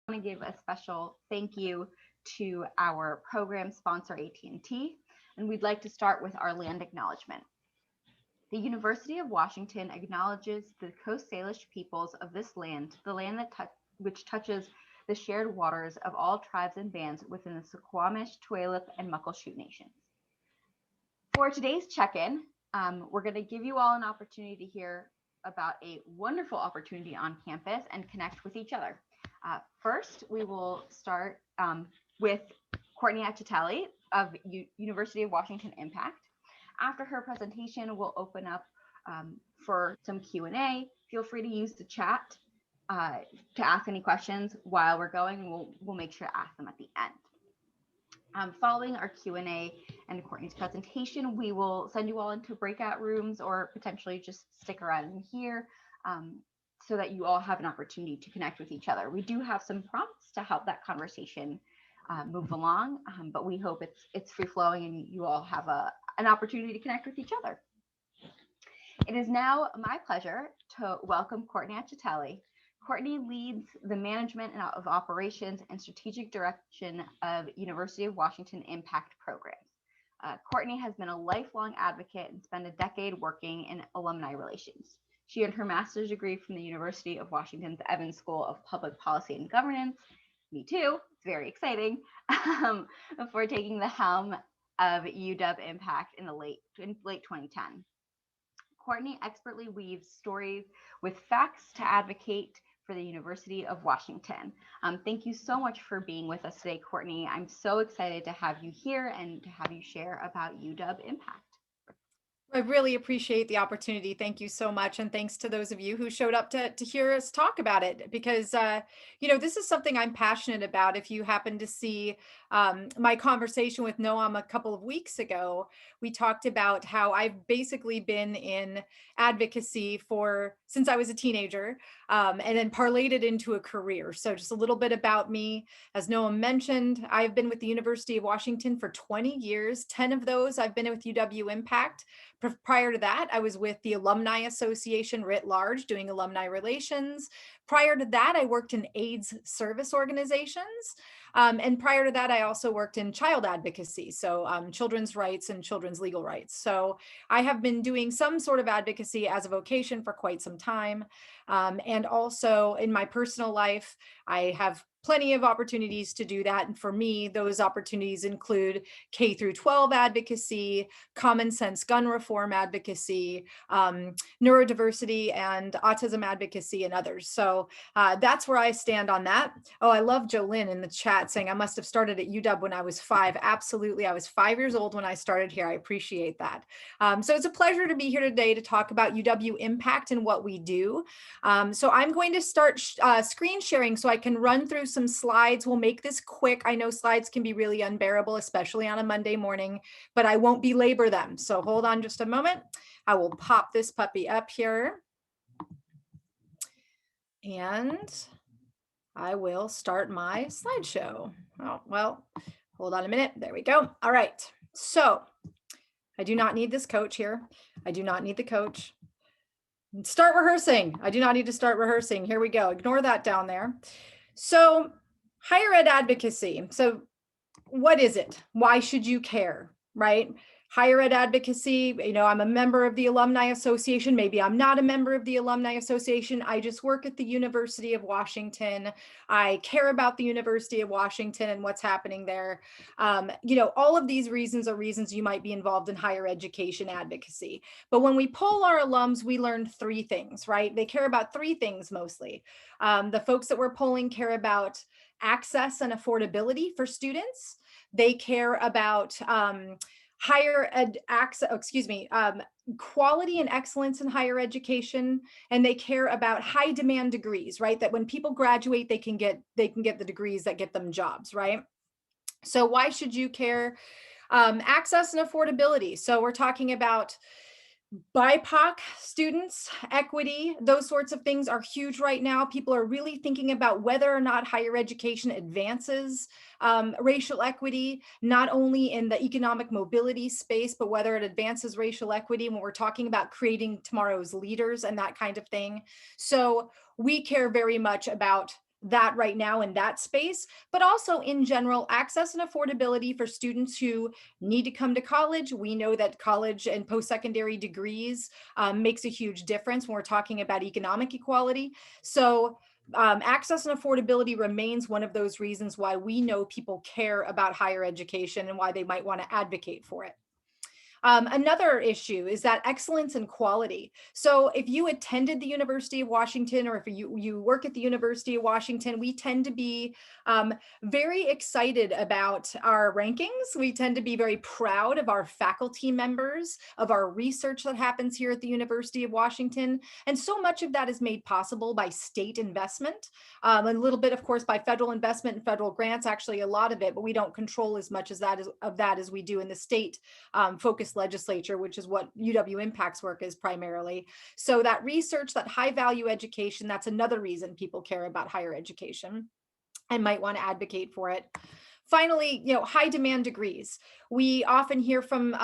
want to give a special thank you to our program sponsor, AT&T, and we'd like to start with our land acknowledgement. The University of Washington acknowledges the Coast Salish peoples of this land, the land which touches the shared waters of all tribes and bands within the Suquamish, Tulalip, and Muckleshoot nations. For today's check-in, we're going to give you all an opportunity to hear about a wonderful opportunity on campus and connect with each other. First, we will start with Courtney Acitelli of University of Washington Impact. After her presentation, we'll open up for some Q&A. Feel free to use the chat to ask any questions while we're going. We'll make sure to ask them at the end. Following our Q&A and Courtney's presentation, we will send you all into breakout rooms or potentially just stick around in here so that you all have an opportunity to connect with each other. We do have some prompts to help that conversation move along, but we hope it's free flowing and you all have an opportunity to connect with each other. It is now my pleasure to welcome Courtney Acitelli. Courtney leads the management of operations and strategic direction of University of Washington Impact programs. Courtney has been a lifelong advocate and spent a decade working in alumni relations. She earned her master's degree from the University of Washington's Evans School of Public Policy and Governance. Me too, it's very exciting, before taking the helm of UW Impact in late 2010. Courtney expertly weaves stories with facts to advocate for the University of Washington. Thank you so much for being with us today, Courtney. I'm so excited to have you here and to have you share about UW Impact. I really appreciate the opportunity. Thank you so much. And thanks to those of you who showed up to hear us talk about it, because, this is something I'm passionate about. If you happen to see my conversation with Noam a couple of weeks ago, we talked about how I've basically been in advocacy since I was a teenager, and then parlayed it into a career. So just a little bit about me. As Noam mentioned, I've been with the University of Washington for 20 years. 10 of those I've been with UW Impact. Prior to that, I was with the Alumni Association writ large, doing alumni relations. Prior to that, I worked in AIDS service organizations. And prior to that, I also worked in child advocacy, so children's rights and children's legal rights. So I have been doing some sort of advocacy as a vocation for quite some time. And also in my personal life, I have plenty of opportunities to do that. And for me, those opportunities include K through 12 advocacy, common sense gun reform advocacy, neurodiversity and autism advocacy, and others. So that's where I stand on that. Oh, I love Jolynn in the chat saying I must have started at UW when I was 5. Absolutely. I was 5 years old when I started here. I appreciate that. So it's a pleasure to be here today to talk about UW Impact and what we do. So I'm going to start screen sharing so I can run through some slides. We'll make this quick. I know slides can be really unbearable, especially on a Monday morning, but I won't belabor them. So hold on just a moment. I will pop this puppy up here. And I will start my slideshow. Oh, well, hold on a minute. There we go. All right. So I do not need this coach here. I do not need the coach. Start rehearsing. I do not need to start rehearsing. Here we go. Ignore that down there. So higher ed advocacy. So what is it? Why should you care, right? Higher ed advocacy, I'm a member of the Alumni Association. Maybe I'm not a member of the Alumni Association. I just work at the University of Washington. I care about the University of Washington and what's happening there. All of these reasons are reasons you might be involved in higher education advocacy. But when we poll our alums, we learn 3 things, right? They care about 3 things mostly. The folks that we're polling care about access and affordability for students. They care about higher ed access, quality and excellence in higher education, and they care about high demand degrees, right? That when people graduate, they can get the degrees that get them jobs, right? So why should you care? Access and affordability. So we're talking about BIPOC students, equity, those sorts of things are huge right now. People are really thinking about whether or not higher education advances racial equity, not only in the economic mobility space, but whether it advances racial equity when we're talking about creating tomorrow's leaders and that kind of thing. So we care very much about that right now in that space, but also in general, access and affordability for students who need to come to college. We know that college and post-secondary degrees makes a huge difference when we're talking about economic equality. So access and affordability remains one of those reasons why we know people care about higher education and why they might want to advocate for it. Another issue is that excellence and quality. So if you attended the University of Washington, or if you work at the University of Washington, we tend to be very excited about our rankings. We tend to be very proud of our faculty members, of our research that happens here at the University of Washington. And so much of that is made possible by state investment, a little bit, of course, by federal investment and federal grants, actually a lot of it, but we don't control as much as that as we do in the state focused legislature, which is what UW Impact's work is primarily. So that research, that high value education, that's another reason people care about higher education and might want to advocate for it. Finally, high demand degrees. We often hear from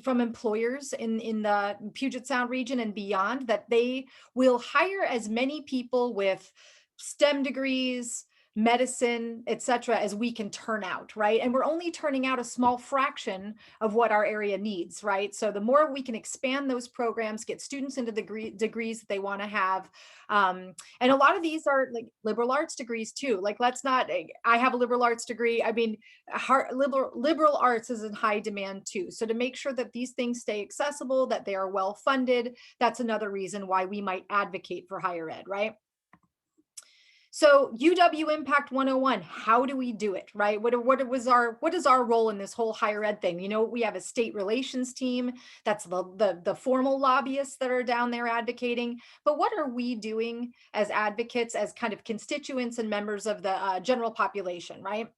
employers in the Puget Sound region and beyond that they will hire as many people with STEM degrees, medicine, et cetera, as we can turn out, right? And we're only turning out a small fraction of what our area needs, right? So the more we can expand those programs, get students into the degrees that they want to have. And a lot of these are like liberal arts degrees too. Like, I have a liberal arts degree. I mean, liberal arts is in high demand too. So to make sure that these things stay accessible, that they are well funded, that's another reason why we might advocate for higher ed, right? So UW Impact 101, how do we do it, right? What is our role in this whole higher ed thing? We have a state relations team. That's the formal lobbyists that are down there advocating. But what are we doing as advocates, as kind of constituents and members of the general population, right?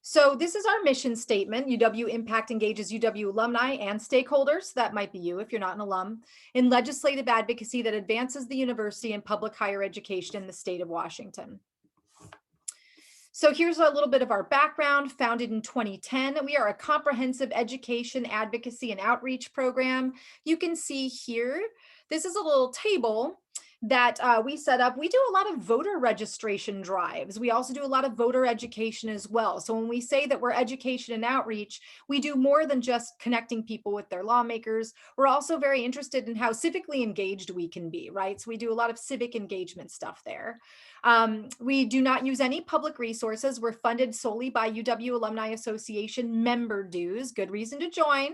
So this is our mission statement. UW Impact engages UW alumni and stakeholders, that might be you if you're not an alum, in legislative advocacy that advances the university and public higher education in the state of Washington. So here's a little bit of our background. Founded in 2010, we are a comprehensive education, advocacy, and outreach program. You can see here, this is a little table that we set up. We do a lot of voter registration drives. We also do a lot of voter education as well. So when we say that we're education and outreach, we do more than just connecting people with their lawmakers. We're also very interested in how civically engaged we can be, right? So we do a lot of civic engagement stuff there. We do not use any public resources. We're funded solely by UW Alumni Association member dues. Good reason to join,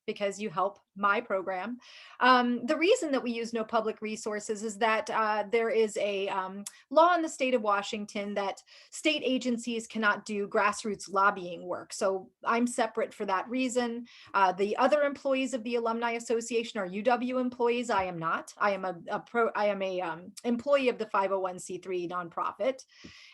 because you help my program. The reason that we use no public resources is that there is a law in the state of Washington that state agencies cannot do grassroots lobbying work. So I'm separate for that reason. The other employees of the Alumni Association are UW employees. I am not. I am a employee of the 501c3 nonprofit.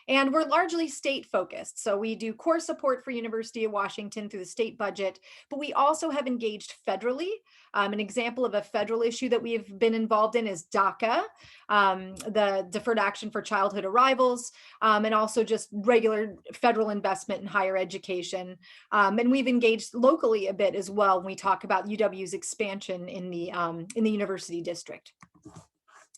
And we're largely state focused. So we do core support for University of Washington through the state budget, but we also have engaged federally. An example of a federal issue that we've been involved in is DACA, the Deferred Action for Childhood Arrivals, and also just regular federal investment in higher education. And we've engaged locally a bit as well when we talk about UW's expansion in the university district.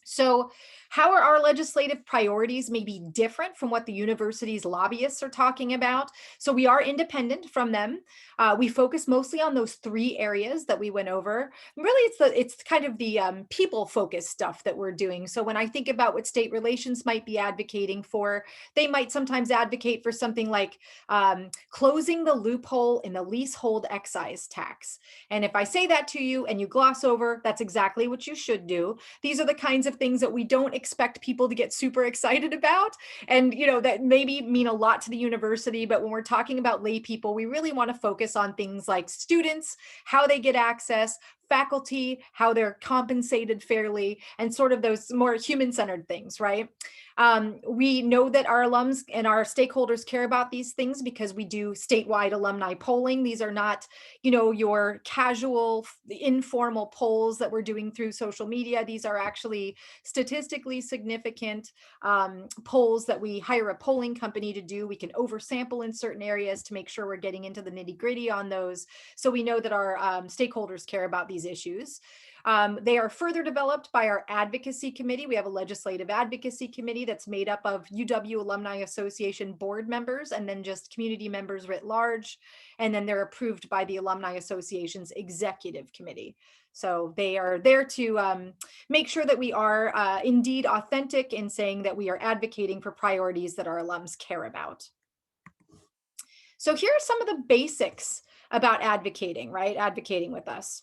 So how are our legislative priorities maybe different from what the university's lobbyists are talking about? So we are independent from them. We focus mostly on those three areas that we went over. Really, it's kind of the people-focused stuff that we're doing. So when I think about what state relations might be advocating for, they might sometimes advocate for something like closing the loophole in the leasehold excise tax. And if I say that to you and you gloss over, that's exactly what you should do. These are the kinds of things that we don't expect people to get super excited about, and that maybe mean a lot to the university, but when we're talking about lay people, we really want to focus on things like students, how they get access, faculty, how they're compensated fairly, and sort of those more human-centered things, right? We know that our alums and our stakeholders care about these things because we do statewide alumni polling. These are not, your casual, informal polls that we're doing through social media. These are actually statistically significant polls that we hire a polling company to do. We can oversample in certain areas to make sure we're getting into the nitty-gritty on those. So we know that our stakeholders care about these issues. They are further developed by our advocacy committee. We have a legislative advocacy committee that's made up of UW Alumni Association board members and then just community members writ large. And then they're approved by the Alumni Association's executive committee. So they are there to make sure that we are indeed authentic in saying that we are advocating for priorities that our alums care about. So here are some of the basics about advocating, right? Advocating with us.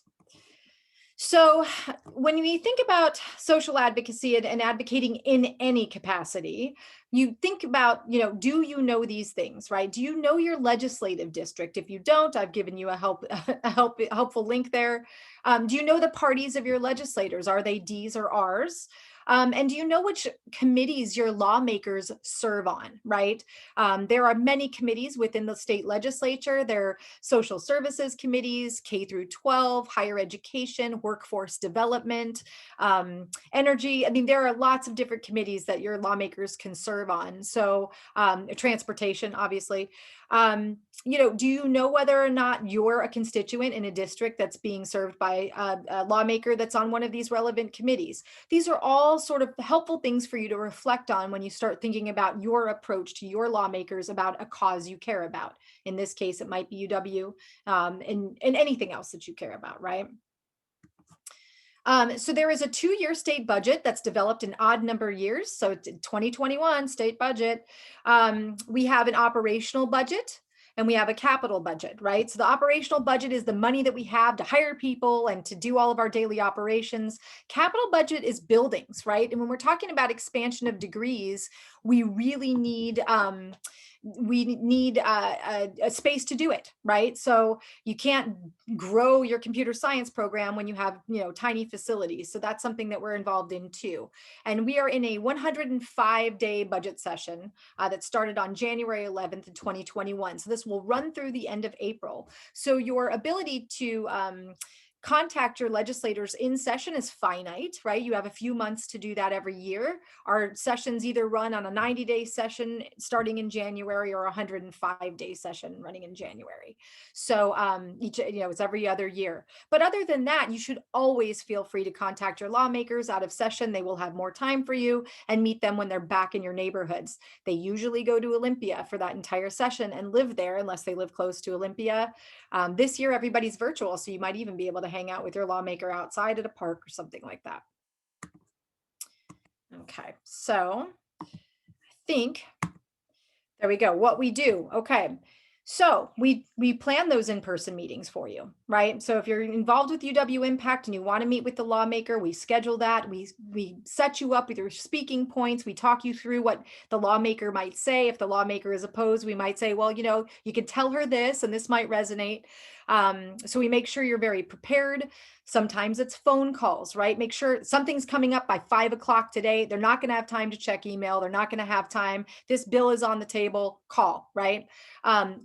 So when we think about social advocacy and advocating in any capacity, you think about, do you know these things, right? Do you know your legislative district? If you don't, I've given you a helpful link there. Do you know the parties of your legislators? Are they D's or R's? And do you know which committees your lawmakers serve on, right? There are many committees within the state legislature. There are social services committees, K through 12, higher education, workforce development, energy. I mean, there are lots of different committees that your lawmakers can serve on. So transportation, obviously. Do you know whether or not you're a constituent in a district that's being served by a lawmaker that's on one of these relevant committees? These are all sort of helpful things for you to reflect on when you start thinking about your approach to your lawmakers about a cause you care about. In this case, it might be UW and anything else that you care about, right? So there is a 2-year state budget that's developed in odd number years. So it's 2021 state budget. We have an operational budget and we have a capital budget, right? So the operational budget is the money that we have to hire people and to do all of our daily operations. Capital budget is buildings, right? And when we're talking about expansion of degrees, we really need a space to do it, right? So you can't grow your computer science program when you have, tiny facilities. So that's something that we're involved in too. And we are in a 105-day budget session that started on January 11th in 2021. So this will run through the end of April. So your ability to contact your legislators in session is finite, right? You have a few months to do that every year. Our sessions either run on a 90-day session starting in January or a 105-day session running in January. So it's every other year. But other than that, you should always feel free to contact your lawmakers out of session. They will have more time for you and meet them when they're back in your neighborhoods. They usually go to Olympia for that entire session and live there unless they live close to Olympia. This year, everybody's virtual, so you might even be able to hang out with your lawmaker outside at a park or something like that. Okay, so I think, there we go, what we do. Okay, so we plan those in-person meetings for you, right? So if you're involved with UW Impact and you want to meet with the lawmaker, we schedule that. We set you up with your speaking points. We talk you through what the lawmaker might say. If the lawmaker is opposed, we might say, well, you could tell her this and this might resonate. So we make sure you're very prepared. Sometimes it's phone calls, right? Make sure something's coming up by 5 o'clock today. They're not going to have time to check email. They're not going to have time. This bill is on the table. Call, right?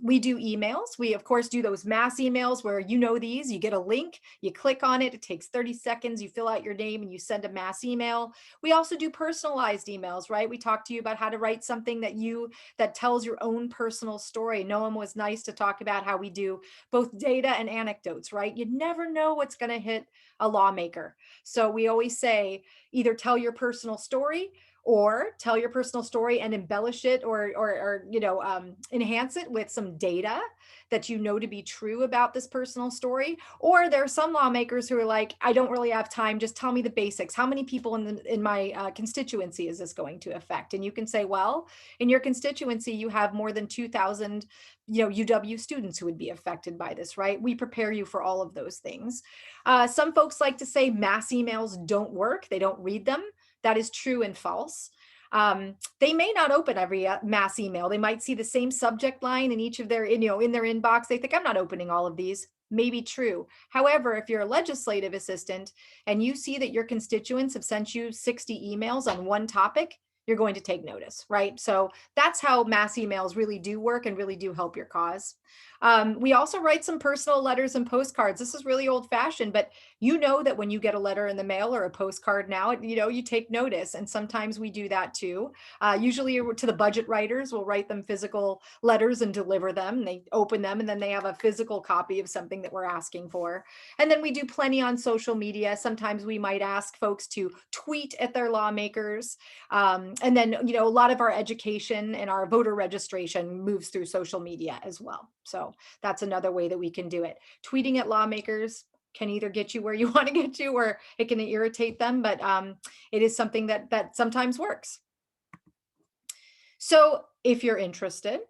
We do emails. We, of course, do those mass emails where these. You get a link, you click on it. It takes 30 seconds. You fill out your name and you send a mass email. We also do personalized emails, right? We talk to you about how to write something that tells your own personal story. Noam was nice to talk about how we do both data and anecdotes, right? You never know what's going to hit a lawmaker. So we always say either tell your personal story or tell your personal story and embellish it or enhance it with some data that to be true about this personal story. Or there are some lawmakers who are like, I don't really have time, just tell me the basics. How many people in my constituency is this going to affect? And you can say, well, in your constituency, you have more than 2,000 UW students who would be affected by this, right? We prepare you for all of those things. Some folks like to say mass emails don't work. They don't read them. That is true and false. They may not open every mass email. They might see the same subject line in each of their, in their inbox. They think, I'm not opening all of these. May be true. However, if you're a legislative assistant and you see that your constituents have sent you 60 emails on one topic, you're going to take notice, right? So that's how mass emails really do work and really do help your cause. We also write some personal letters and postcards. This is really old fashioned, but you know that when you get a letter in the mail or a postcard now, you take notice. And sometimes we do that too. Usually to the budget writers, we'll write them physical letters and deliver them. They open them and then they have a physical copy of something that we're asking for. And then we do plenty on social media. Sometimes we might ask folks to tweet at their lawmakers. And then, a lot of our education and our voter registration moves through social media as well. So that's another way that we can do it. Tweeting at lawmakers can either get you where you want to get to, or it can irritate them, but it is something that sometimes works. So if you're interested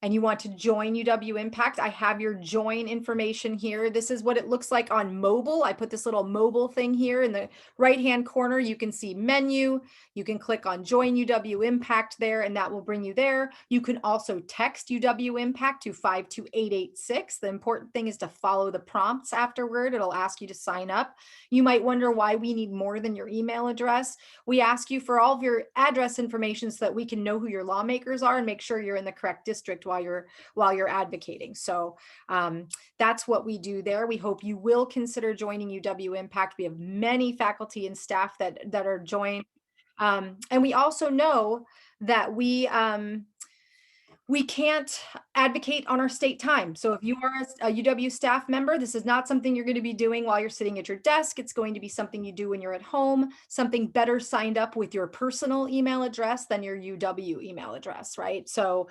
and you want to join UW Impact, I have your join information here. This is what it looks like on mobile. I put this little mobile thing here in the right-hand corner. You can see menu. You can click on join UW Impact there, and that will bring you there. You can also text UW Impact to 52886. The important thing is to follow the prompts afterward. It'll ask you to sign up. You might wonder why we need more than your email address. We ask you for all of your address information so that we can know who your lawmakers are and make sure you're in the correct district while you're advocating. So that's what we do there. We hope you will consider joining UW Impact. We have many faculty and staff that are joined. And we also know that we can't advocate on our state time. So if you are a UW staff member, this is not something you're going to be doing while you're sitting at your desk. It's going to be something you do when you're at home, something better signed up with your personal email address than your UW email address, right? So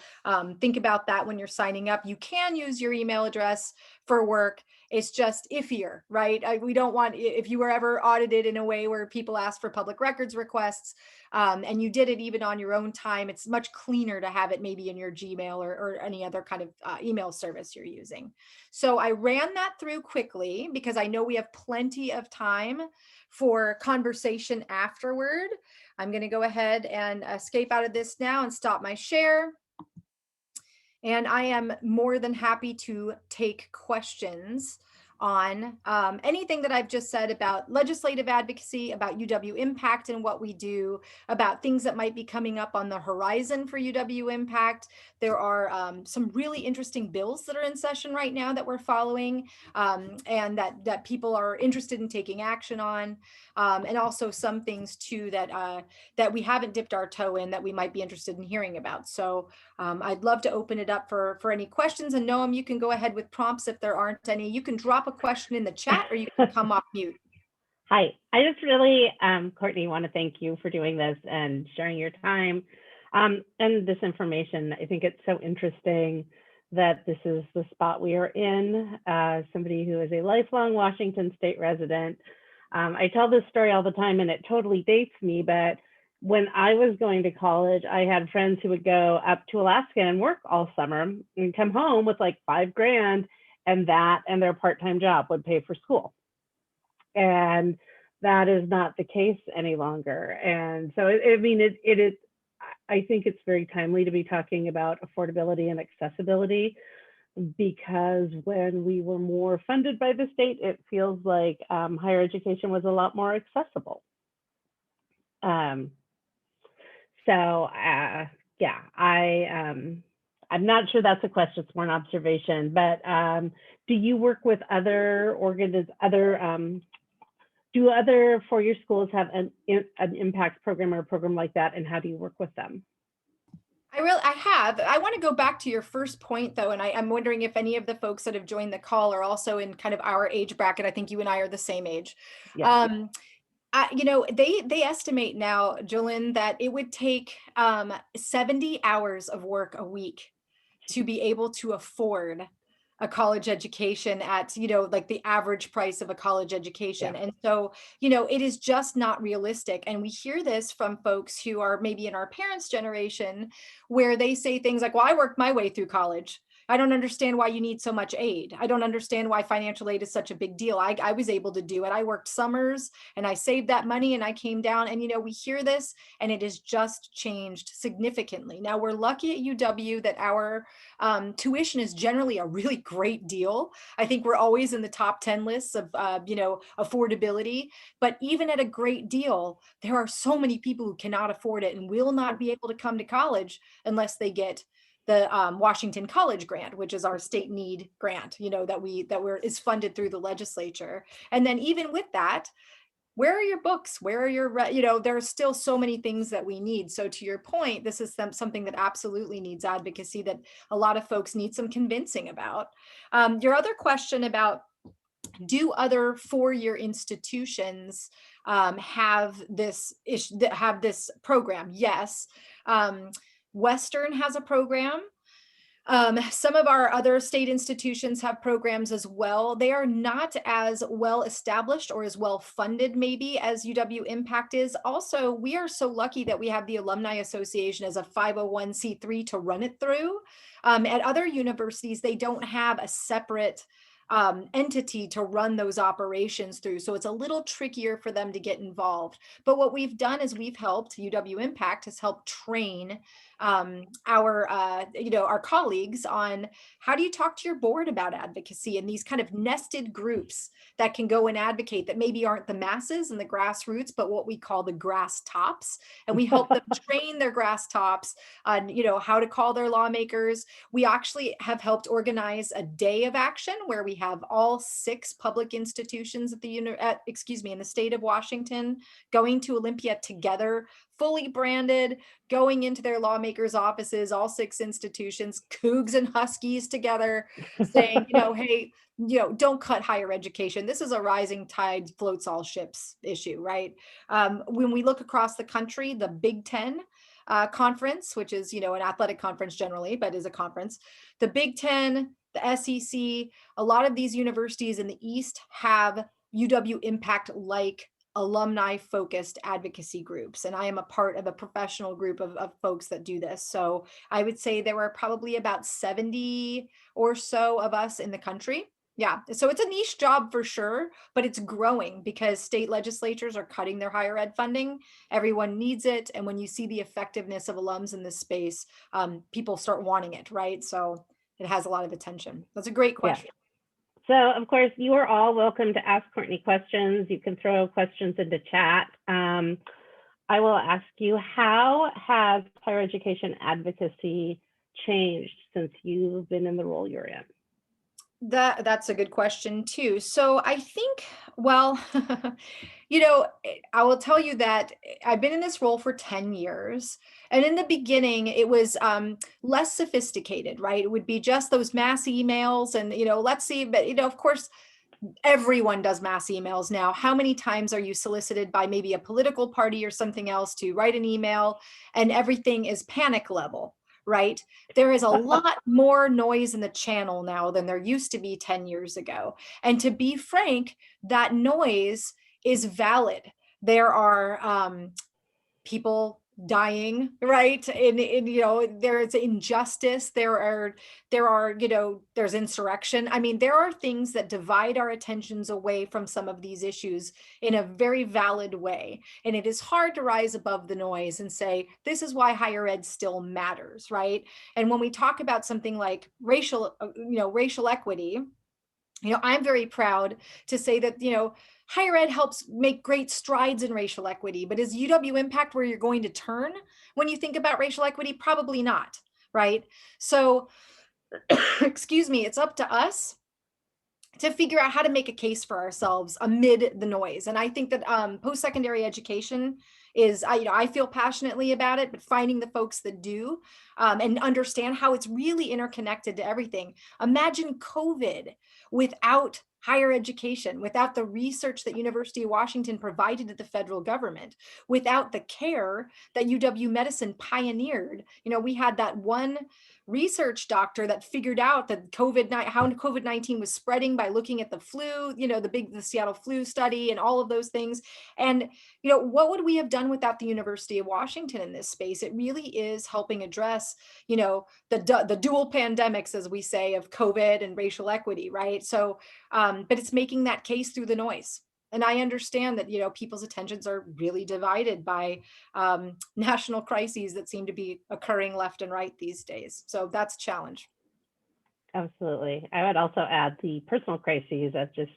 think about that when you're signing up. You can use your email address for work. It's just iffier, right? We don't want, if you were ever audited in a way where people ask for public records requests, and you did it even on your own time, it's much cleaner to have it maybe in your Gmail or any other kind of email service you're using. So I ran that through quickly because I know we have plenty of time for conversation afterward. I'm going to go ahead and escape out of this now and stop my share. And I am more than happy to take questions on anything that I've just said about legislative advocacy, about UW Impact and what we do, about things that might be coming up on the horizon for UW Impact. There are some really interesting bills that are in session right now that we're following, and that people are interested in taking action on, and also some things too that we haven't dipped our toe in that we might be interested in hearing about. So I'd love to open it up for any questions. And Noam, you can go ahead with prompts if there aren't any. You can drop a question in the chat or you can come off mute. Hi, I just really, Courtney, want to thank you for doing this and sharing your time and this information. I think it's so interesting that this is the spot we are in. Somebody who is a lifelong Washington State resident. I tell this story all the time and it totally dates me, but when I was going to college, I had friends who would go up to Alaska and work all summer and come home with like $5,000, and that and their part-time job would pay for school. And that is not the case any longer. And so, it is, I think it's very timely to be talking about affordability and accessibility, because when we were more funded by the state, it feels like higher education was a lot more accessible. Yeah, I'm not sure that's a question, it's more an observation, but do you work with other do other four-year schools have an impact program or a program like that, and how do you work with them? I want to go back to your first point though, and I'm wondering if any of the folks that have joined the call are also in kind of our age bracket. I think you and I are the same age. Yeah. They estimate now, Jolynn, that it would take 70 hours of work a week to be able to afford a college education at, like the average price of a college education. Yeah. And so, it is just not realistic. And we hear this from folks who are maybe in our parents' generation, where they say things like, well, I worked my way through college. I don't understand why you need so much aid. I don't understand why financial aid is such a big deal. I was able to do it. I worked summers and I saved that money and I came down, and, we hear this and it has just changed significantly. Now we're lucky at UW that our tuition is generally a really great deal. I think we're always in the top 10 lists of, affordability, but even at a great deal, there are so many people who cannot afford it and will not be able to come to college unless they get the Washington College Grant, which is our state need grant, is funded through the legislature. And then even with that, where are your books? Where are your, there are still so many things that we need. So to your point, this is something that absolutely needs advocacy, that a lot of folks need some convincing about. Your other question about, do other four-year institutions have this program? Yes. Western has a program. Some of our other state institutions have programs as well. They are not as well established or as well funded maybe as UW Impact is. Also, we are so lucky that we have the Alumni Association as a 501c3 to run it through. At other universities, they don't have a separate entity to run those operations through. So it's a little trickier for them to get involved. But what we've done is we've helped, UW Impact has helped train our colleagues on how do you talk to your board about advocacy and these kind of nested groups that can go and advocate that maybe aren't the masses and the grassroots, but what we call the grass tops. And we help them train their grass tops on, how to call their lawmakers. We actually have helped organize a day of action where we have all 6 public institutions in the state of Washington going to Olympia together, fully branded, going into their lawmakers' offices, all 6 institutions, Cougs and Huskies together, saying, hey, don't cut higher education. This is a rising tide floats all ships issue, right? When we look across the country, the Big Ten conference, which is, an athletic conference generally, but is a conference, the Big Ten, the SEC, a lot of these universities in the East have UW Impact like alumni focused advocacy groups. And I am a part of a professional group of folks that do this. So I would say there were probably about 70 or so of us in the country. Yeah. So it's a niche job for sure, but it's growing because state legislatures are cutting their higher ed funding. Everyone needs it. And when you see the effectiveness of alums in this space, people start wanting it, right? So it has a lot of attention. That's a great question. Yeah. So, of course, you are all welcome to ask Courtney questions. You can throw questions into chat. I will ask you, how has higher education advocacy changed since you've been in the role you're in? That's a good question too. So I think, well, I will tell you that I've been in this role for 10 years. And in the beginning, it was less sophisticated, right? It would be just those mass emails and, let's see, but, of course, everyone does mass emails now. How many times are you solicited by maybe a political party or something else to write an email and everything is panic level? Right? There is a lot more noise in the channel now than there used to be 10 years ago. And to be frank, that noise is valid. There are people dying, right? And there's injustice. There's insurrection. I mean, there are things that divide our attentions away from some of these issues in a very valid way. And it is hard to rise above the noise and say, this is why higher ed still matters, right? And when we talk about something like racial equity, I'm very proud to say that, higher ed helps make great strides in racial equity, but is UW Impact where you're going to turn when you think about racial equity? Probably not, right? So, excuse me, it's up to us to figure out how to make a case for ourselves amid the noise. And I think that post-secondary education is, I feel passionately about it, but finding the folks that do and understand how it's really interconnected to everything. Imagine COVID without higher education, without the research that University of Washington provided to the federal government, without the care that UW Medicine pioneered. We had that one research doctor that figured out that how COVID-19 was spreading by looking at the flu, the Seattle flu study and all of those things. And, what would we have done without the University of Washington in this space? It really is helping address, the dual pandemics, as we say, of COVID and racial equity, right? So, but it's making that case through the noise. And I understand that, people's attentions are really divided by national crises that seem to be occurring left and right these days. So that's a challenge. Absolutely. I would also add the personal crises as just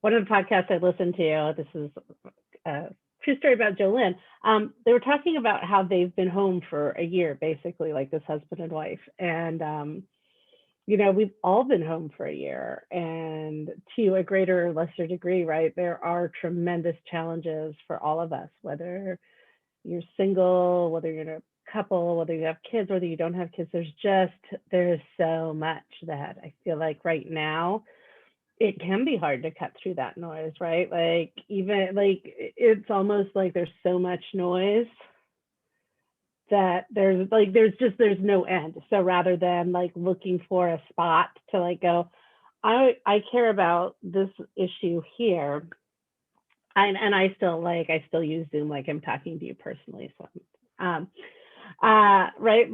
one of the podcasts I listened to. This is a true story about Jolynn. They were talking about how they've been home for a year, basically, like this husband and wife. And we've all been home for a year, and to a greater or lesser degree, right? There are tremendous challenges for all of us, whether you're single, whether you're in a couple, whether you have kids, whether you don't have kids. There's so much that I feel like right now, it can be hard to cut through that noise, right? Like, even like, it's almost like there's so much noise that there's no end. So rather than like looking for a spot to like go, I care about this issue here, and I still use Zoom like I'm talking to you personally. So right,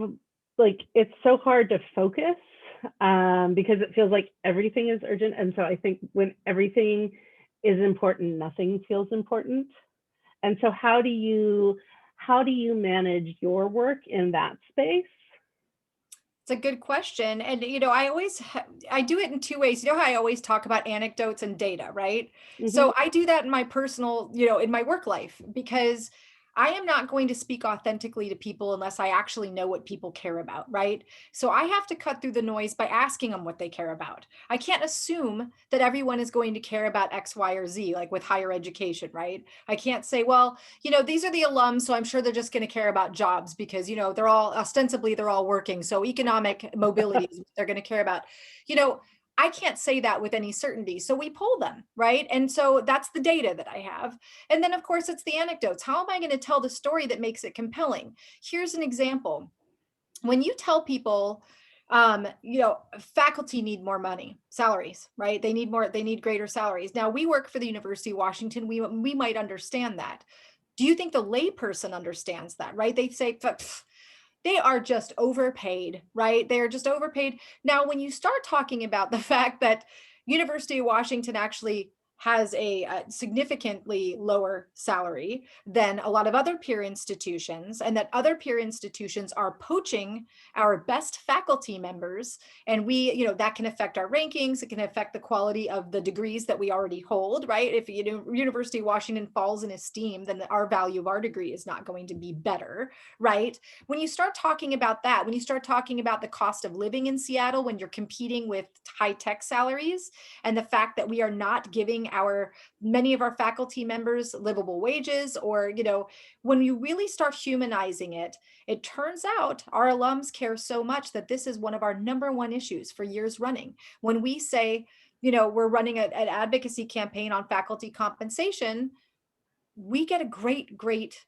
like it's so hard to focus because it feels like everything is urgent. And so I think when everything is important, nothing feels important. And so how do you manage your work in that space? It's a good question. And, I do it in two ways. How I always talk about anecdotes and data, right? Mm-hmm. So I do that in my personal, in my work life, because I am not going to speak authentically to people unless I actually know what people care about, right? So I have to cut through the noise by asking them what they care about. I can't assume that everyone is going to care about X, Y, or Z, like with higher education, right? I can't say, well, these are the alums, so I'm sure they're just going to care about jobs because, they're all working. So economic mobility is what they're going to care about. I can't say that with any certainty. So we poll them, right? And so that's the data that I have. And then, of course, it's the anecdotes. How am I going to tell the story that makes it compelling? Here's an example. When you tell people, faculty need more money, salaries, right? They need greater salaries. Now, we work for the University of Washington. We might understand that. Do you think the layperson understands that, right? They say, they are just overpaid, right? They are just overpaid. Now, when you start talking about the fact that University of Washington actually has a significantly lower salary than a lot of other peer institutions, and that other peer institutions are poaching our best faculty members. And that can affect our rankings. It can affect the quality of the degrees that we already hold, right? If University of Washington falls in esteem, then our value of our degree is not going to be better, right? When you start talking about that, when you start talking about the cost of living in Seattle, when you're competing with high-tech salaries, and the fact that we are not giving many of our faculty members livable wages, or, when you really start humanizing it, it turns out our alums care so much that this is one of our number one issues for years running. When we say, we're running an advocacy campaign on faculty compensation, we get a great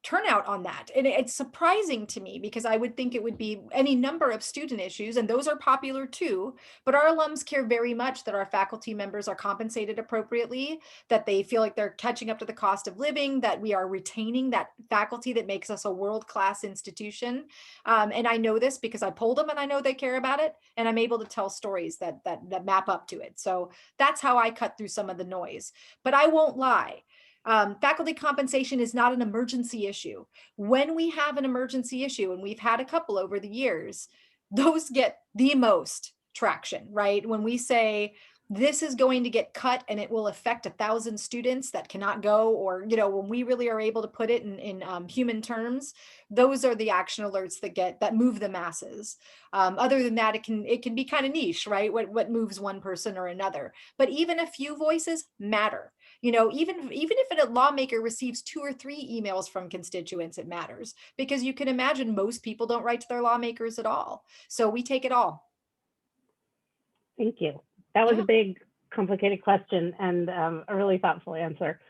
turnout on that. And it's surprising to me because I would think it would be any number of student issues, and those are popular too, but our alums care very much that our faculty members are compensated appropriately, that they feel like they're catching up to the cost of living, that we are retaining that faculty that makes us a world-class institution. And I know this because I polled them and I know they care about it, and I'm able to tell stories that map up to it. So that's how I cut through some of the noise. But I won't lie. Faculty compensation is not an emergency issue. When we have an emergency issue, and we've had a couple over the years, those get the most traction, right? When we say this is going to get cut and it will affect 1,000 students that cannot go, or, when we really are able to put it in human terms, those are the action alerts that move the masses. Other than that, it can be kind of niche, right? What moves one person or another, but even a few voices matter. Even if a lawmaker receives 2 or 3 emails from constituents, it matters, because you can imagine most people don't write to their lawmakers at all. So we take it all. Thank you. That was a big, complicated question and a really thoughtful answer.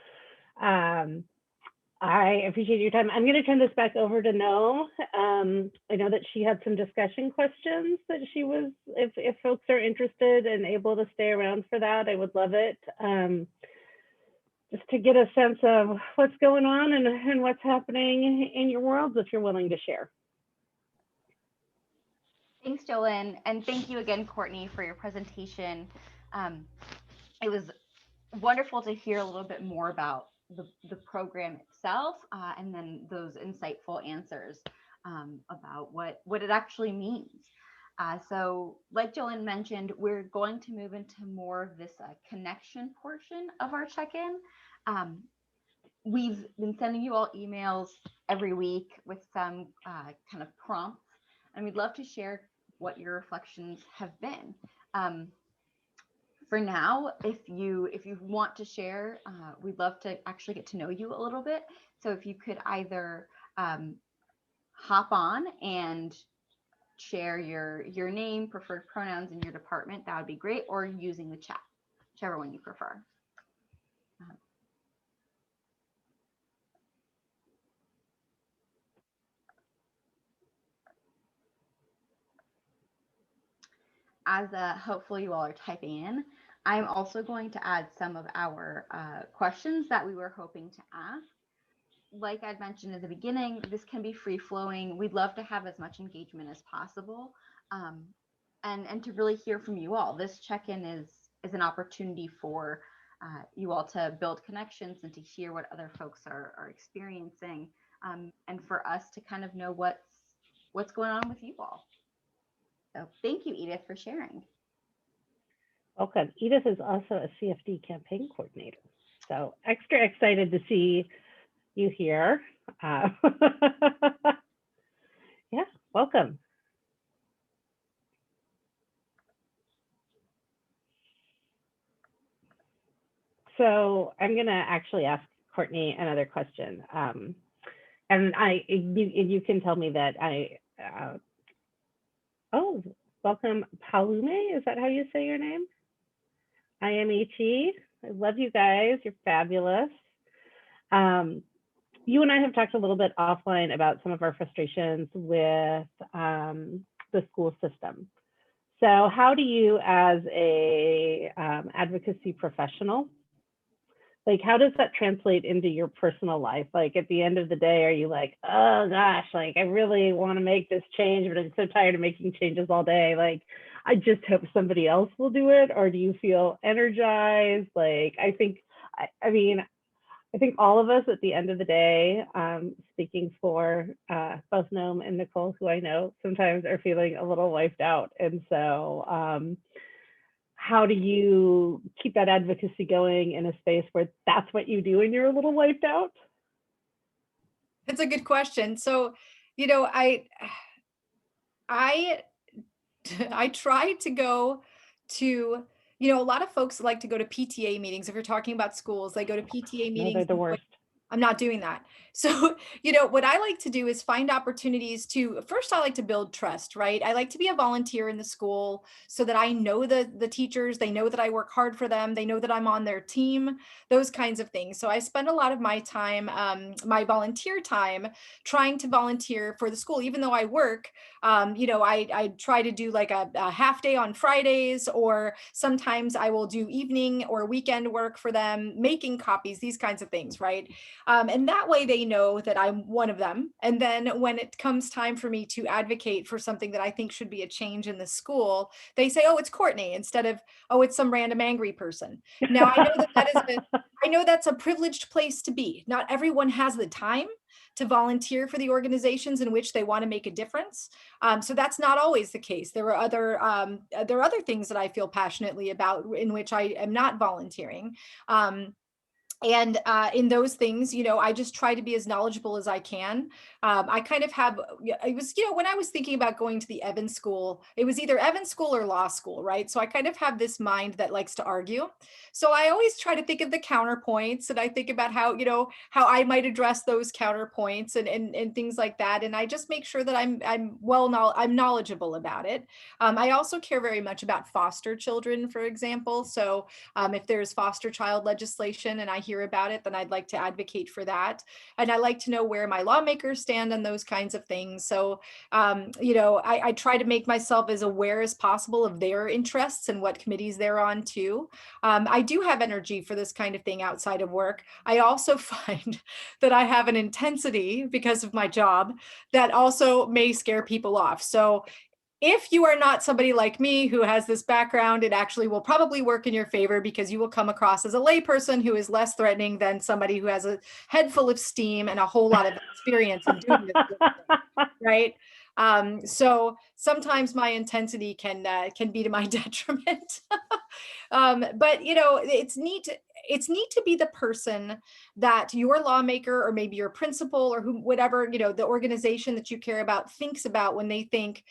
I appreciate your time. I'm going to turn this back over to No. I know that she had some discussion questions that she was, if folks are interested and able to stay around for that, I would love it. Just to get a sense of what's going on and what's happening in your worlds, if you're willing to share. Thanks, Jolyn, and thank you again, Courtney, for your presentation. It was wonderful to hear a little bit more about the program itself, and then those insightful answers about what it actually means. So like Jolyn mentioned, we're going to move into more of this connection portion of our check-in. We've been sending you all emails every week with some kind of prompts, and we'd love to share what your reflections have been. For now, if you want to share, we'd love to actually get to know you a little bit. So if you could either hop on and share your name, preferred pronouns, and your department, that would be great, or using the chat, whichever one you prefer. As hopefully you all are typing in, I'm also going to add some of our questions that we were hoping to ask. Like I'd mentioned at the beginning, this can be free flowing. We'd love to have as much engagement as possible, and to really hear from you all. This check-in is an opportunity for you all to build connections and to hear what other folks are experiencing, and for us to kind of know what's going on with you all. So thank you, Edith, for sharing. Welcome. Edith is also a CFD campaign coordinator. So extra excited to see you here. Yeah, welcome. So I'm going to actually ask Courtney another question. And you can tell me that oh, welcome, Palume. Is that how you say your name? IMET. I love you guys. You're fabulous. You and I have talked a little bit offline about some of our frustrations with the school system. So how do you, as a advocacy professional, like, how does that translate into your personal life? Like, at the end of the day, are you like, oh gosh, like, I really want to make this change, but I'm so tired of making changes all day. Like, I just hope somebody else will do it. Or do you feel energized? Like, I think all of us at the end of the day, speaking for both Noam and Nicole, who I know sometimes are feeling a little wiped out. And so, how do you keep that advocacy going in a space where that's what you do and you're a little wiped out? It's a good question. So, you know, I try to go to, you know, a lot of folks like to go to PTA meetings. If you're talking about schools, they go to PTA meetings. No, they're the worst. I'm not doing that. So, you know, what I like to do is find opportunities to, first, I like to build trust, right? I like to be a volunteer in the school so that I know the teachers, they know that I work hard for them, they know that I'm on their team, those kinds of things. So I spend a lot of my time, my volunteer time, trying to volunteer for the school, even though I work. You know, I try to do like a half day on Fridays, or sometimes I will do evening or weekend work for them, making copies, these kinds of things, right? And that way they know that I'm one of them. And then when it comes time for me to advocate for something that I think should be a change in the school, they say, oh, it's Courtney, instead of, oh, it's some random angry person. Now, I know I know that's a privileged place to be. Not everyone has the time to volunteer for the organizations in which they want to make a difference. So that's not always the case. There are other things that I feel passionately about in which I am not volunteering. And in those things, you know, I just try to be as knowledgeable as I can. I kind of have, it was, you know, when I was thinking about going to the Evans School, it was either Evans School or law school, right? So I kind of have this mind that likes to argue. So I always try to think of the counterpoints, and I think about how, you know, how I might address those counterpoints and things like that. And I just make sure that I'm knowledgeable about it. I also care very much about foster children, for example. So if there's foster child legislation and I hear about it, then I'd like to advocate for that. And I like to know where my lawmakers stand on those kinds of things. So, I try to make myself as aware as possible of their interests and what committees they're on too. I do have energy for this kind of thing outside of work. I also find that I have an intensity because of my job that also may scare people off. So if you are not somebody like me who has this background, it actually will probably work in your favor because you will come across as a layperson who is less threatening than somebody who has a head full of steam and a whole lot of experience in doing this sort of thing, right? So sometimes my intensity can be to my detriment. But it's neat to be the person that your lawmaker or maybe your principal or whatever, the organization that you care about thinks about when they think,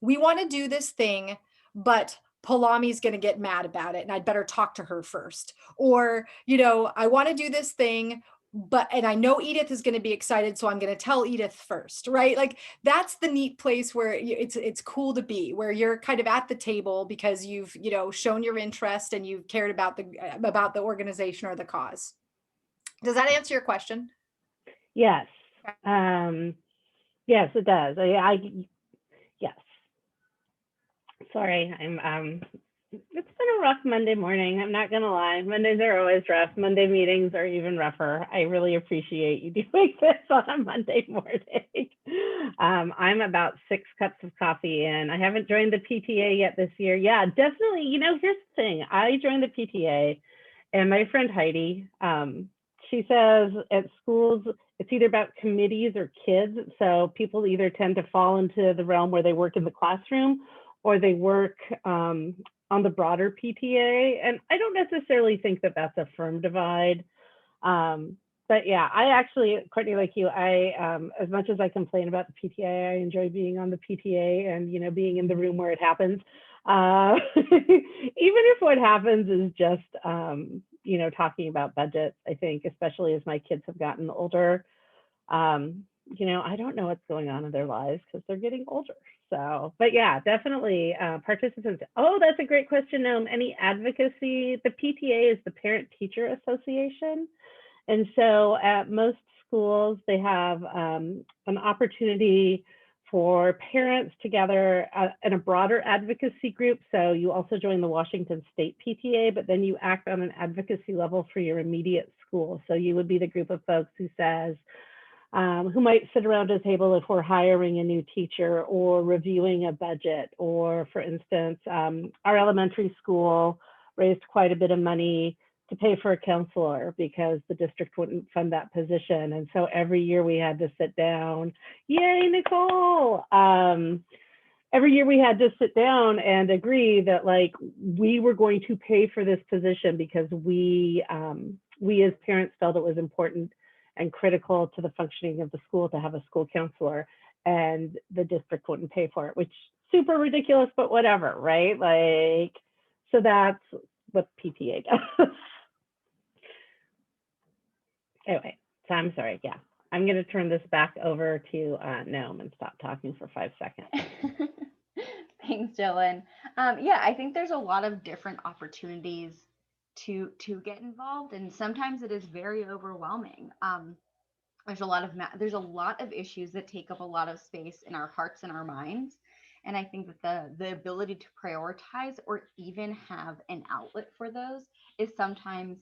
we want to do this thing, but Palami's going to get mad about it and I'd better talk to her first. Or, I want to do this thing, and I know Edith is going to be excited, so I'm going to tell Edith first, right? Like that's the neat place where it's cool to be, where you're kind of at the table because you've, shown your interest and you've cared about the organization or the cause. Does that answer your question? Yes. Yes, it does. Yes. Sorry, it's been a rough Monday morning. I'm not gonna lie. Mondays are always rough. Monday meetings are even rougher. I really appreciate you doing this on a Monday morning. I'm about 6 cups of coffee in. I haven't joined the PTA yet this year. Yeah, definitely. Here's the thing. I joined the PTA, and my friend Heidi, she says at schools, it's either about committees or kids. So people either tend to fall into the realm where they work in the classroom or they work on the broader PTA. And I don't necessarily think that that's a firm divide. But yeah, I actually, Courtney, like you, as much as I complain about the PTA, I enjoy being on the PTA and, being in the room where it happens. Even if what happens is just, talking about budgets, I think, especially as my kids have gotten older, I don't know what's going on in their lives because they're getting older. So, but yeah, definitely participants. Oh, that's a great question, Noam. Any advocacy? The PTA is the Parent Teacher Association. And so at most schools, they have an opportunity for parents to gather in a broader advocacy group. So you also join the Washington State PTA, but then you act on an advocacy level for your immediate school. So you would be the group of folks who says, who might sit around a table if we're hiring a new teacher or reviewing a budget. Or for instance, our elementary school raised quite a bit of money to pay for a counselor because the district wouldn't fund that position. And so every year we had to sit down, yay, Nicole. Every year we had to sit down and agree that we were going to pay for this position because we as parents felt it was important and critical to the functioning of the school to have a school counselor, and the district wouldn't pay for it, which super ridiculous, but whatever, right? So that's what PTA does. Anyway, so I'm sorry, yeah. I'm gonna turn this back over to Noam and stop talking for 5 seconds. Thanks, Dylan. Yeah, I think there's a lot of different opportunities to get involved, and sometimes it is very overwhelming. There's a lot of issues that take up a lot of space in our hearts and our minds, and I think that the ability to prioritize or even have an outlet for those is sometimes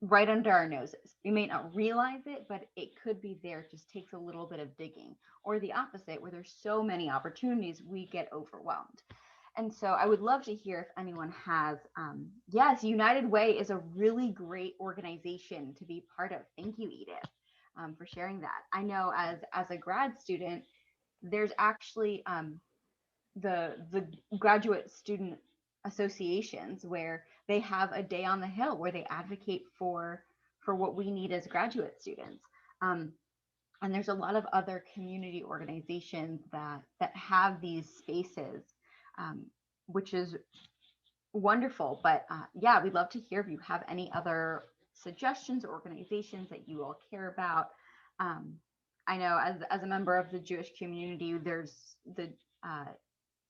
right under our noses. We may not realize it, but it could be there. It just takes a little bit of digging. Or the opposite, where there's so many opportunities, we get overwhelmed. And so I would love to hear if anyone has, yes, United Way is a really great organization to be part of. Thank you, Edith, for sharing that. I know as a grad student, there's actually the graduate student associations where they have a day on the Hill where they advocate for what we need as graduate students. And there's a lot of other community organizations that have these spaces, which is wonderful. But yeah, we'd love to hear if you have any other suggestions or organizations that you all care about. I know as a member of the Jewish community, there's the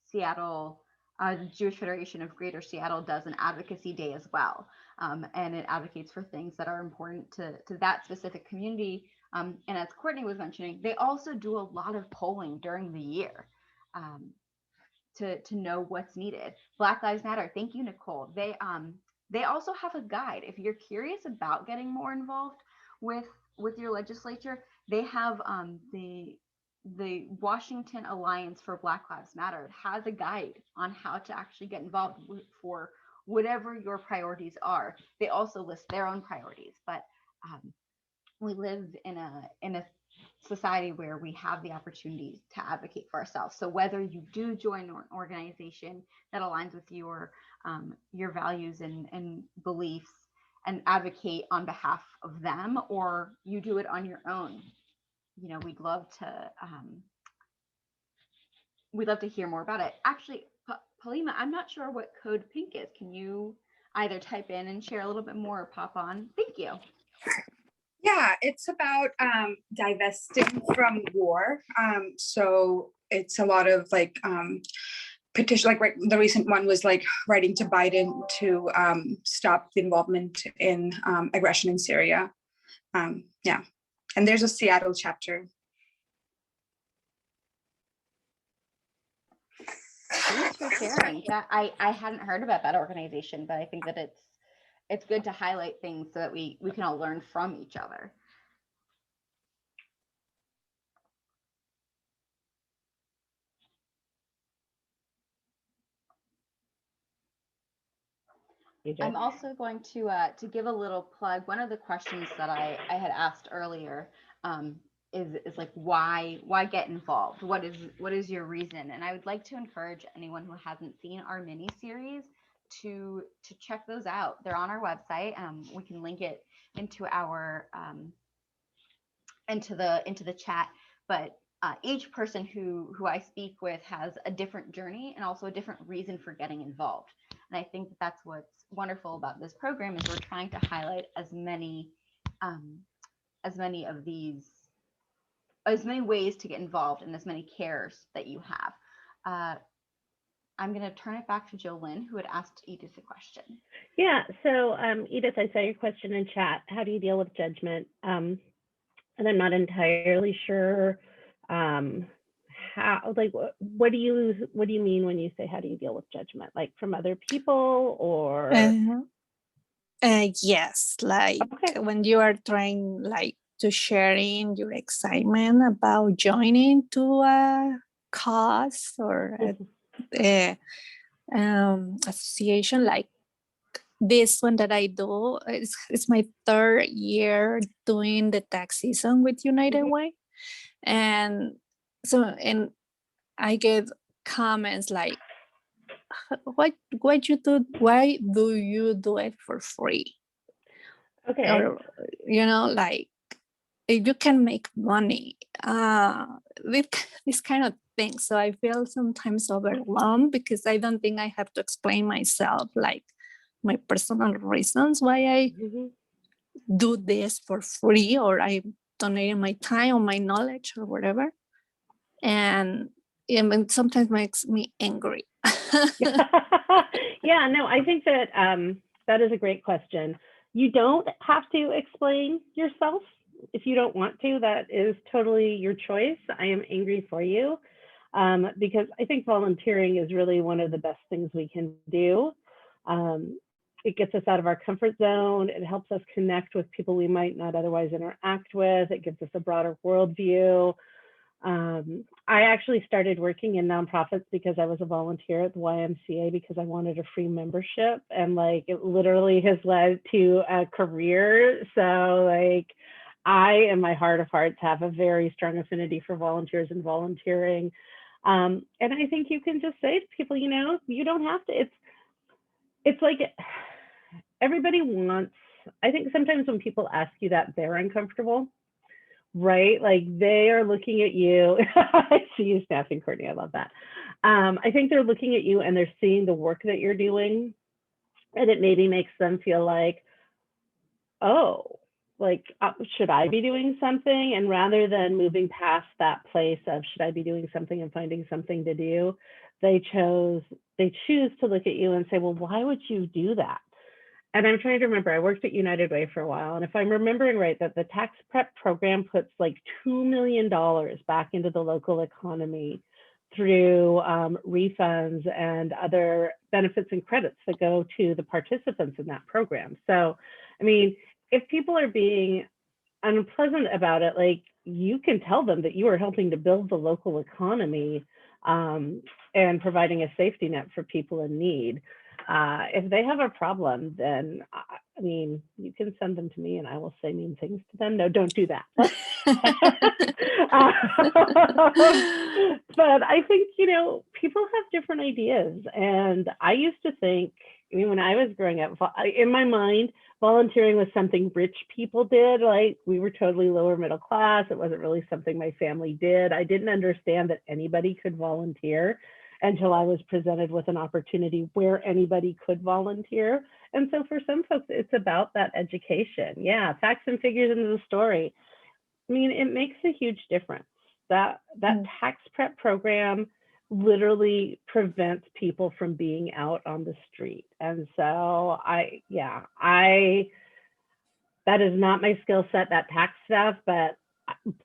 Seattle The Jewish Federation of Greater Seattle does an advocacy day as well. And it advocates for things that are important to that specific community. And as Courtney was mentioning, they also do a lot of polling during the year to know what's needed. Black Lives Matter. Thank you, Nicole. They also have a guide. If you're curious about getting more involved with your legislature, they have the Washington Alliance for Black Lives Matter has a guide on how to actually get involved for whatever your priorities are. They also list their own priorities, but we live in a society where we have the opportunity to advocate for ourselves. So whether you do join an organization that aligns with your values and beliefs and advocate on behalf of them, or you do it on your own, we'd love to hear more about it. Actually, Palima, I'm not sure what Code Pink is. Can you either type in and share a little bit more or pop on? Thank you. Yeah, it's about divesting from war. So it's a lot of like petition, like the recent one was like writing to Biden to stop the involvement in aggression in Syria. Yeah, and there's a Seattle chapter. Thanks for sharing. That I hadn't heard about that organization, but I think that it's good to highlight things so that we can all learn from each other. I'm also going to give a little plug. One of the questions that I had asked earlier is like why get involved? What is your reason? And I would like to encourage anyone who hasn't seen our mini series to check those out. They're on our website. We can link it into our into the chat. But each person who I speak with has a different journey and also a different reason for getting involved. And I think that's what's wonderful about this program is we're trying to highlight as many ways to get involved and as many cares that you have. I'm going to turn it back to Jolynn, who had asked Edith a question. Yeah, so Edith, I saw your question in chat. How do you deal with judgment? And I'm not entirely sure how, like, what do you mean when you say how do you deal with judgment? Like from other people or? Yes, like when you are trying like to sharing your excitement about joining to a cause or a association like this one that I do. It's my third year doing the tax season with United Way. And so, and I get comments like, why do you do it for free? Okay. Or, like you can make money with this kind of thing. So I feel sometimes overwhelmed because I don't think I have to explain myself, like my personal reasons why I do this for free, or I'm donating my time or my knowledge or whatever. And it sometimes makes me angry. Yeah, no, I think that that is a great question. You don't have to explain yourself if you don't want to. That is totally your choice. I am angry for you because I think volunteering is really one of the best things we can do. It gets us out of our comfort zone. It helps us connect with people we might not otherwise interact with. It gives us a broader worldview. I actually started working in nonprofits because I was a volunteer at the YMCA because I wanted a free membership, and like it literally has led to a career. So like I, in my heart of hearts, have a very strong affinity for volunteers and volunteering. And I think you can just say to people, you don't have to. It's like everybody wants. I think sometimes when people ask you that, they're uncomfortable. Right? Like they are looking at you. I see you snapping, Courtney. I love that. I think they're looking at you and they're seeing the work that you're doing. And it maybe makes them feel like, oh, like, should I be doing something? And rather than moving past that place of should I be doing something and finding something to do, they choose to look at you and say, well, why would you do that? And I'm trying to remember, I worked at United Way for a while. And if I'm remembering right, that the tax prep program puts like $2 million back into the local economy through refunds and other benefits and credits that go to the participants in that program. So, I mean, if people are being unpleasant about it, like, you can tell them that you are helping to build the local economy and providing a safety net for people in need. If they have a problem, then I mean, you can send them to me and I will say mean things to them. No, don't do that. But I think, you know, people have different ideas. And I used to think, I mean, when I was growing up, in my mind, volunteering was something rich people did. Like, we were totally lower middle class. It wasn't really something my family did. I didn't understand that anybody could volunteer until I was presented with an opportunity where anybody could volunteer. And so for some folks, it's about that education. Yeah, facts and figures into the story. I mean, it makes a huge difference. That tax prep program literally prevents people from being out on the street. And so that is not my skill set, that tax stuff, but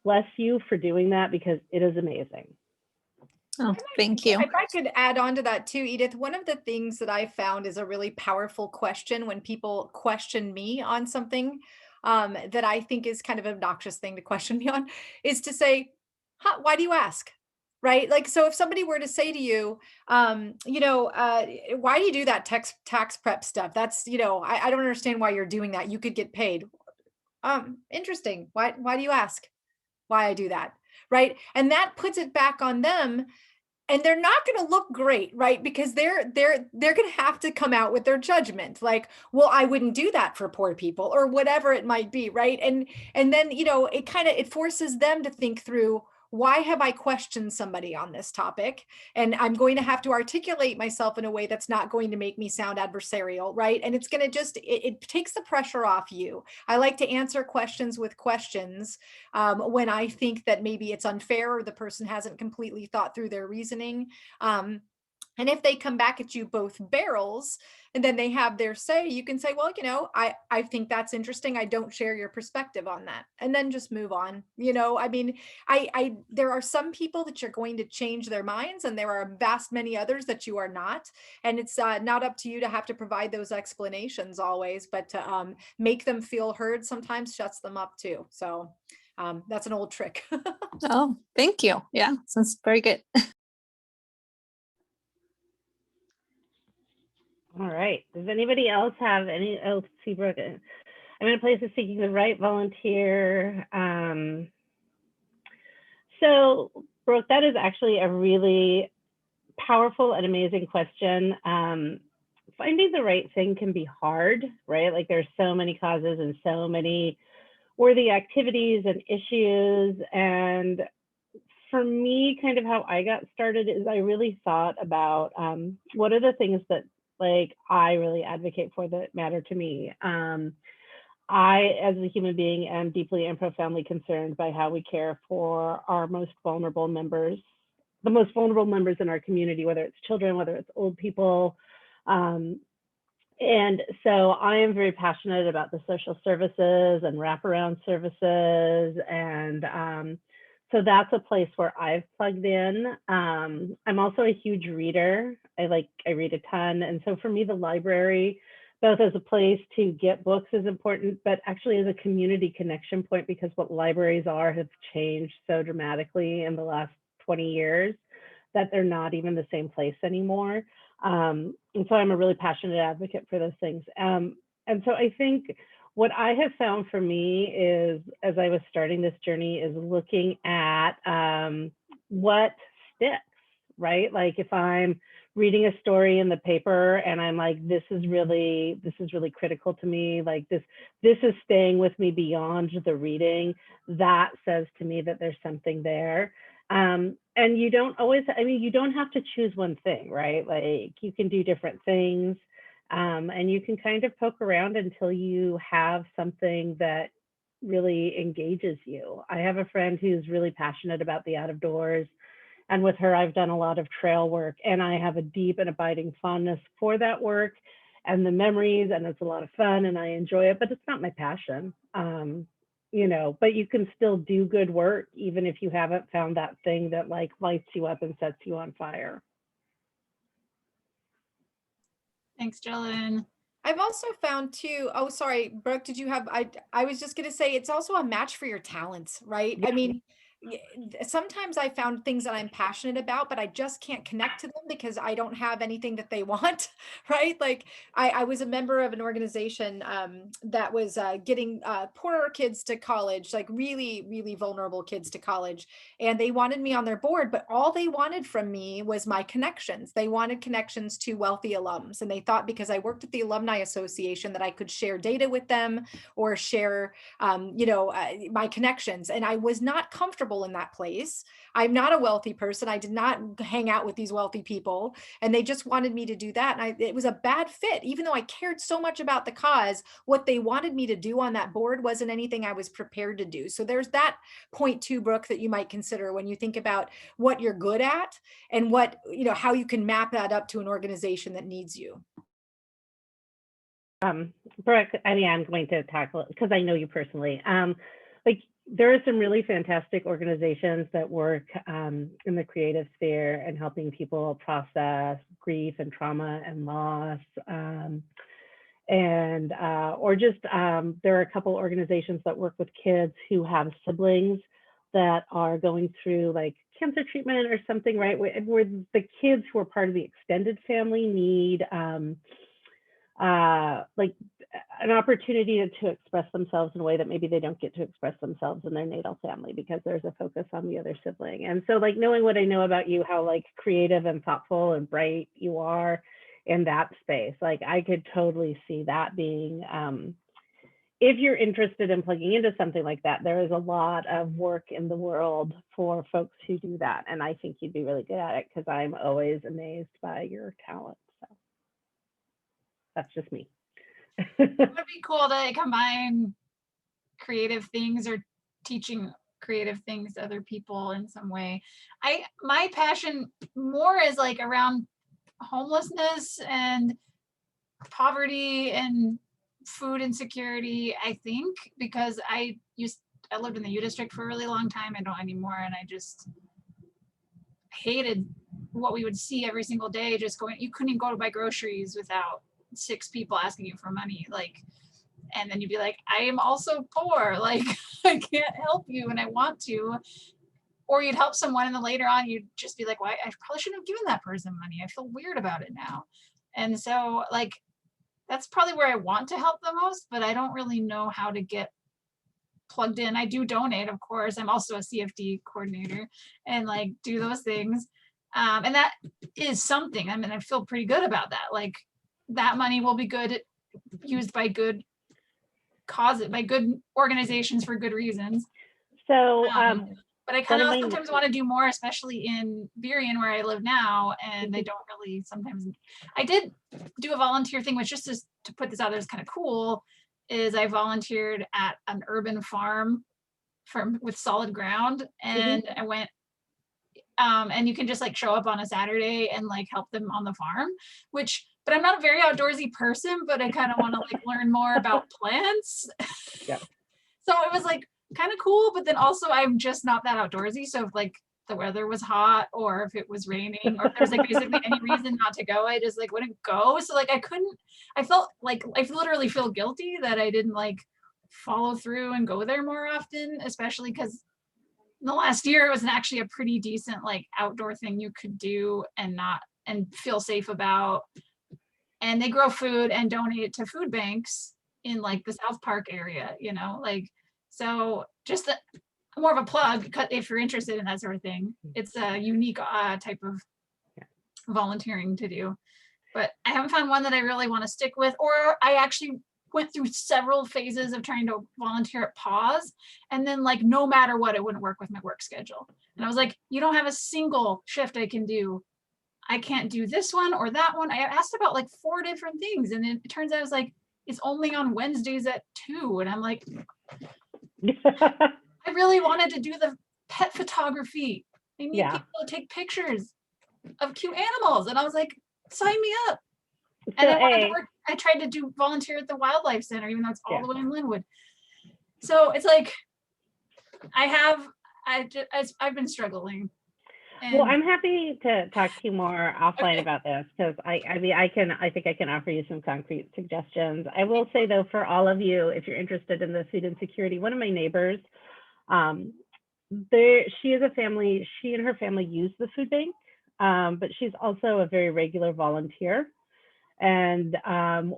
bless you for doing that, because it is amazing. Oh, thank you. If I could add on to that too, Edith, one of the things that I found is a really powerful question when people question me on something that I think is kind of an obnoxious thing to question me on, is to say, why do you ask? Right? Like, so if somebody were to say to you, why do you do that tax prep stuff? That's, I don't understand why you're doing that. You could get paid. Interesting. Why do you ask why I do that? Right? And that puts it back on them. And they're not going to look great, right? Because they're going to have to come out with their judgment, like, well, I wouldn't do that for poor people, or whatever it might be, right? And then, it forces them to think through, why have I questioned somebody on this topic? And I'm going to have to articulate myself in a way that's not going to make me sound adversarial, right? And it's going to it takes the pressure off you. I like to answer questions with questions when I think that maybe it's unfair or the person hasn't completely thought through their reasoning. And if they come back at you both barrels and then they have their say, you can say, well, I think that's interesting. I don't share your perspective on that. And then just move on. I mean, there are some people that you're going to change their minds, and there are a vast many others that you are not. And it's not up to you to have to provide those explanations always, but to make them feel heard sometimes shuts them up too. So that's an old trick. Oh, thank you. Yeah, sounds very good. All right. Does anybody else have any? Oh, see, Brooke. I'm in a place of seeking the right volunteer. So, Brooke, that is actually a really powerful and amazing question. Finding the right thing can be hard, right? Like, there's so many causes and so many worthy activities and issues. And for me, kind of how I got started is I really thought about what are the things that, like, I really advocate for that matter to me. I, as a human being, am deeply and profoundly concerned by how we care for our most vulnerable members, the most vulnerable members in our community, whether it's children, whether it's old people. And so I am very passionate about the social services and wraparound services. And so that's a place where I've plugged in. I'm also a huge reader. I read a ton. And so for me, the library, both as a place to get books is important, but actually as a community connection point, because what libraries are have changed so dramatically in the last 20 years that they're not even the same place anymore. And so I'm a really passionate advocate for those things. And so I think what I have found for me is, as I was starting this journey, is looking at what sticks, right? Like, if I'm reading a story in the paper and I'm like, this is really critical to me, like this is staying with me beyond the reading, that says to me that there's something there. And you don't always, you don't have to choose one thing, right? Like, you can do different things. And you can kind of poke around until you have something that really engages you. I have a friend who's really passionate about the out of doors, and with her, I've done a lot of trail work, and I have a deep and abiding fondness for that work and the memories, and it's a lot of fun and I enjoy it, but it's not my passion. You know, but you can still do good work even if you haven't found that thing that like lights you up and sets you on fire. Thanks, Jillian. I've also found too, oh, sorry, Brooke, did you have, I was just going to say, it's also a match for your talents, right? I mean, sometimes I found things that I'm passionate about, but I just can't connect to them because I don't have anything that they want, right? Like I was a member of an organization that was getting poorer kids to college, like really, really vulnerable kids to college. And they wanted me on their board, but all they wanted from me was my connections. They wanted connections to wealthy alums. And they thought because I worked at the Alumni Association that I could share data with them or share, my connections. And I was not comfortable in that place. I'm not a wealthy person. I did not hang out with these wealthy people, and they just wanted me to do that. And it was a bad fit, even though I cared so much about the cause. What they wanted me to do on that board wasn't anything I was prepared to do. So there's that point too, Brooke, that you might consider when you think about what you're good at and what, how you can map that up to an organization that needs you. Brooke, I mean, I'm going to tackle it because I know you personally. Like there are some really fantastic organizations that work in the creative sphere and helping people process grief and trauma and loss. Or just there are a couple organizations that work with kids who have siblings that are going through like cancer treatment or something, right? Where the kids who are part of the extended family need like an opportunity to express themselves in a way that maybe they don't get to express themselves in their natal family because there's a focus on the other sibling. And so like knowing what I know about you, how like creative and thoughtful and bright you are in that space, like I could totally see that being, if you're interested in plugging into something like that, there is a lot of work in the world for folks who do that. And I think you'd be really good at it because I'm always amazed by your talent. So that's just me. It would be cool to combine creative things or teaching creative things to other people in some way. My passion more is like around homelessness and poverty and food insecurity, I think, because I lived in the U district for a really long time. I don't anymore, and I just hated what we would see every single day. Just going, you couldn't even go to buy groceries without 6 people asking you for money, like, and then you'd be like, I am also poor, like I can't help you and I want to. Or you'd help someone and then later on you'd just be like, well, I probably shouldn't have given that person money, I feel weird about it now. And so like that's probably where I want to help the most, but I don't really know how to get plugged in. I do donate, of course. I'm also a CFD coordinator and like do those things, and that is something. I mean, I feel pretty good about that. Like that money will be used by good causes, by good organizations for good reasons. So, but I kind of sometimes want to do more, especially in Burien where I live now, and they don't really sometimes. I did do a volunteer thing, which just to put this out there is kind of cool, is I volunteered at an urban farm with solid ground, and I went, and you can just like show up on a Saturday and like help them on the farm, but I'm not a very outdoorsy person, but I kind of want to like learn more about plants. Yeah. So it was like kind of cool, but then also I'm just not that outdoorsy. So if like the weather was hot or if it was raining or if there's like basically any reason not to go, I just like wouldn't go. So like I felt like I literally feel guilty that I didn't like follow through and go there more often, especially because in the last year it was actually a pretty decent like outdoor thing you could do and feel safe about. And they grow food and donate it to food banks in like the South Park area, like, so just more of a plug if you're interested in that sort of thing. It's a unique type of volunteering to do, but I haven't found one that I really want to stick with, or I actually went through several phases of trying to volunteer at Pause, and then like no matter what, it wouldn't work with my work schedule. And I was like, you don't have a single shift I can do. I can't do this one or that one. I asked about like 4 different things, and it turns out it's like it's only on Wednesdays at 2, and I'm like, I really wanted to do the pet photography. I need Yeah. people to take pictures of cute animals. And I was like, sign me up. So And I tried to do volunteer at the Wildlife Center, even though it's all the way in Linwood. So it's like, I've been struggling. Well, I'm happy to talk to you more offline about this, because I think I can offer you some concrete suggestions. I will say though, for all of you, if you're interested in the food insecurity, one of my neighbors, she and her family use the food bank, but she's also a very regular volunteer. And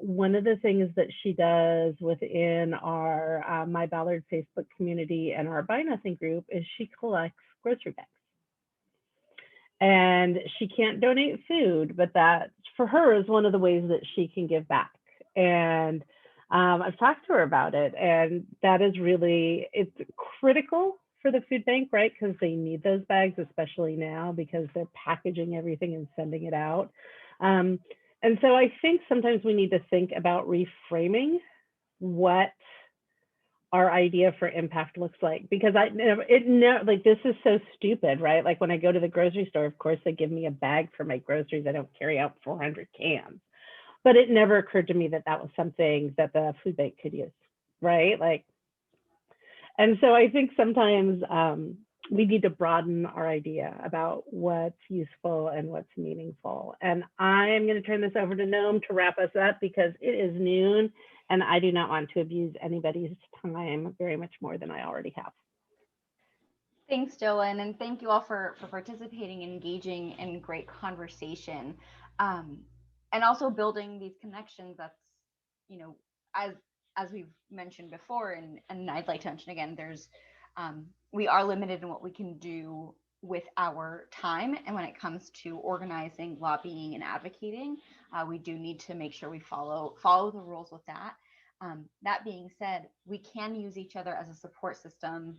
one of the things that she does within our My Ballard Facebook community and our Buy Nothing group is she collects grocery bags. And she can't donate food, but that for her is one of the ways that she can give back. And I've talked to her about it, and that is really, it's critical for the food bank, right? Because they need those bags, especially now, because they're packaging everything and sending it out. And so I think sometimes we need to think about reframing what our idea for impact looks like, because like, this is so stupid, right? Like when I go to the grocery store, of course they give me a bag for my groceries. I don't carry out 400 cans, but it never occurred to me that that was something that the food bank could use, right? Like, and so I think sometimes we need to broaden our idea about what's useful and what's meaningful. And I'm going to turn this over to Noam to wrap us up, because it is noon and I do not want to abuse anybody's time very much more than I already have. Thanks, Jolyn, and thank you all for participating and engaging in great conversation, and also building these connections. That's, you know, as we've mentioned before, and I'd like to mention again, there's we are limited in what we can do with our time, and when it comes to organizing, lobbying, and advocating, we do need to make sure we follow the rules with that. That being said, we can use each other as a support system,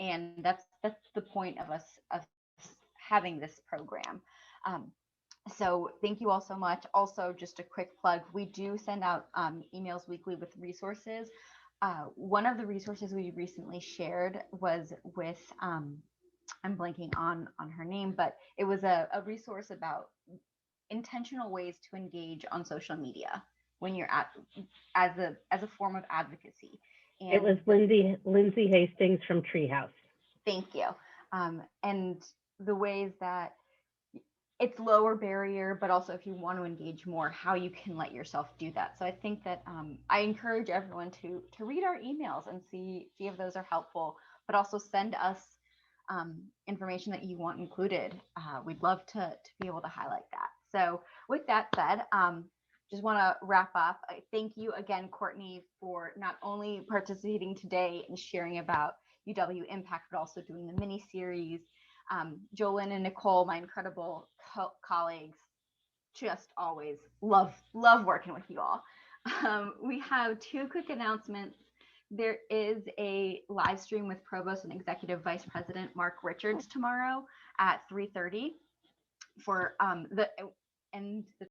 and that's the point of us having this program. So thank you all so much. Also, just a quick plug, we do send out emails weekly with resources. One of the resources we recently shared was with I'm blanking on her name, but it was a resource about intentional ways to engage on social media when you're as a form of advocacy. And it was Lindsay Hastings from Treehouse. Thank you. And the ways that it's lower barrier, but also if you want to engage more, how you can let yourself do that. So I think that I encourage everyone to read our emails and see if those are helpful, but also send us information that you want included. We'd love to be able to highlight that. So with that said, just want to wrap up. Thank you again, Courtney, for not only participating today and sharing about UW Impact, but also doing the mini series. Jolyn and Nicole, my incredible colleagues, just always love working with you all. We have two quick announcements. There is a live stream with Provost and Executive Vice President Mark Richards tomorrow at 3:30 for and